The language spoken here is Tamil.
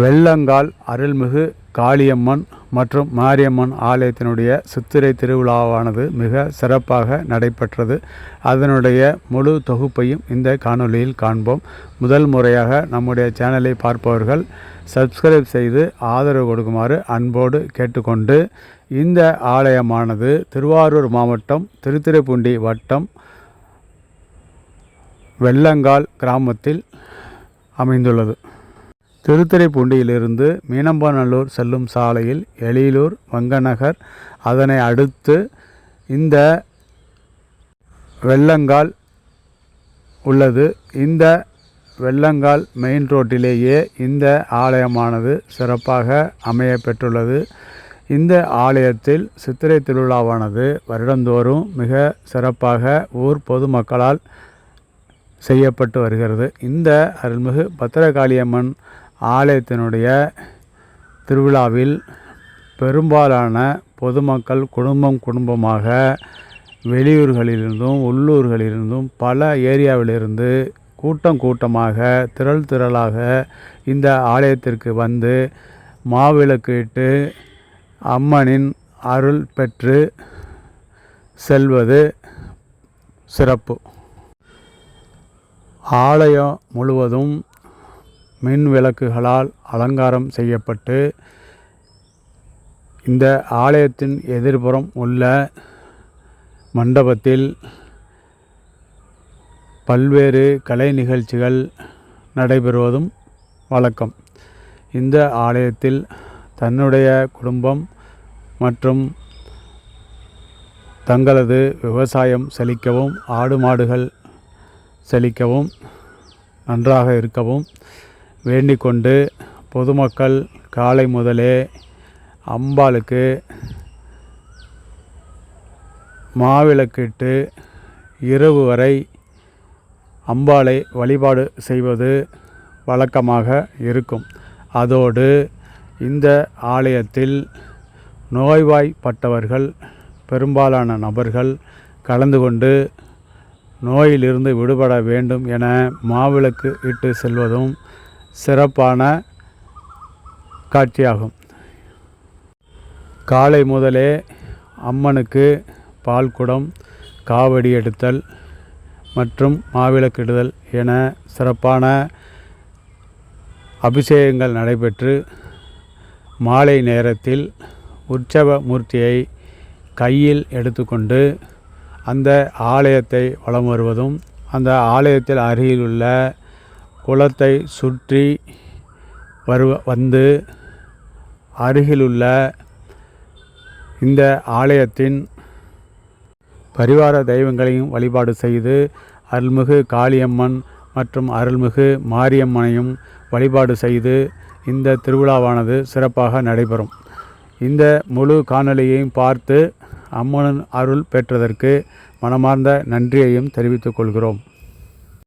வெள்ளங்கால் அருள்மிகு காளியம்மன் மற்றும் மாரியம்மன் ஆலயத்தினுடைய சித்திரை திருவிழாவானது மிக சிறப்பாக நடைபெற்றது. அதனுடைய முழு தொகுப்பையும் இந்த காணொளியில் காண்போம். முதல் முறையாக நம்முடைய சேனலை பார்ப்பவர்கள் சப்ஸ்கிரைப் செய்து ஆதரவு கொடுக்குமாறு அன்போடு கேட்டுக்கொண்டு, இந்த ஆலயமானது திருவாரூர் மாவட்டம் திருத்துறைப்பூண்டி வட்டம் வெள்ளங்கால் கிராமத்தில் அமைந்துள்ளது. திருத்துறைப்பூண்டியிலிருந்து மீனம்பாநல்லூர் செல்லும் சாலையில் எழிலூர் வங்கநகர், அதனை அடுத்து இந்த வெள்ளங்கால் உள்ளது. இந்த வெள்ளங்கால் மெயின் ரோட்டிலேயே இந்த ஆலயமானது சிறப்பாக அமைய பெற்றுள்ளது. இந்த ஆலயத்தில் சித்திரை திருவிழாவானது வருடந்தோறும் மிக சிறப்பாக ஊர் பொதுமக்களால் செய்யப்பட்டு வருகிறது. இந்த அருள்மிகு பத்திரகாளியம்மன் ஆலயத்தினுடைய திருவிழாவில் பெரும்பாலான பொதுமக்கள் குடும்பமாக வெளியூர்களிலிருந்தும் உள்ளூர்களிலிருந்தும் பல ஏரியாவிலிருந்து கூட்டமாக திரளாக இந்த ஆலயத்திற்கு வந்து மாவிளக்கு இட்டு அம்மனின் அருள் பெற்று செல்வது சிறப்பு. ஆலயம் முழுவதும் மின் விளக்குகளால் அலங்காரம் செய்யப்பட்டு, இந்த ஆலயத்தின் எதிர்ப்புறம் உள்ள மண்டபத்தில் பல்வேறு கலை நிகழ்ச்சிகள் நடைபெறுவதும் வழக்கம். இந்த ஆலயத்தில் தன்னுடைய குடும்பம் மற்றும் தங்களது விவசாயம் செழிக்கவும், ஆடு மாடுகள் செழிக்கவும், நன்றாக இருக்கவும் வேண்டிக்கொண்டு பொதுமக்கள் காலை முதலே அம்பாளுக்கு மாவிளக்கிட்டு இரவு வரை அம்பாளை வழிபாடு செய்வது வழக்கமாக இருக்கும். அதோடு இந்த ஆலயத்தில் நோய்வாய்ப்பட்டவர்கள் பெரும்பாலான நபர்கள் கலந்து கொண்டு நோயிலிருந்து விடுபட வேண்டும் என மாவிளக்கு இட்டு செல்வதும் சிறப்பான காட்சியாகும். காலை முதலே அம்மனுக்கு பால்குடம், காவடி எடுத்தல் மற்றும் மாவிளக்கிடுதல் என சிறப்பான அபிஷேகங்கள் நடைபெற்று, மாலை நேரத்தில் உற்சவ மூர்த்தியை கையில் எடுத்துக்கொண்டு அந்த ஆலயத்தை வலம் வருவதும், அந்த ஆலயத்தில் அருகிலுள்ள குளத்தை சுற்றி வந்து அருகிலுள்ள இந்த ஆலயத்தின் பரிவார தெய்வங்களையும் வழிபாடு செய்து, அருள்மிகு காளியம்மன் மற்றும் அருள்மிகு மாரியம்மனையும் வழிபாடு செய்து இந்த திருவிழாவானது சிறப்பாக நடைபெறும். இந்த முழு காணொளியையும் பார்த்து அம்மனின் அருள் பெற்றதற்கு மனமார்ந்த நன்றியையும் தெரிவித்துக் கொள்கிறோம்.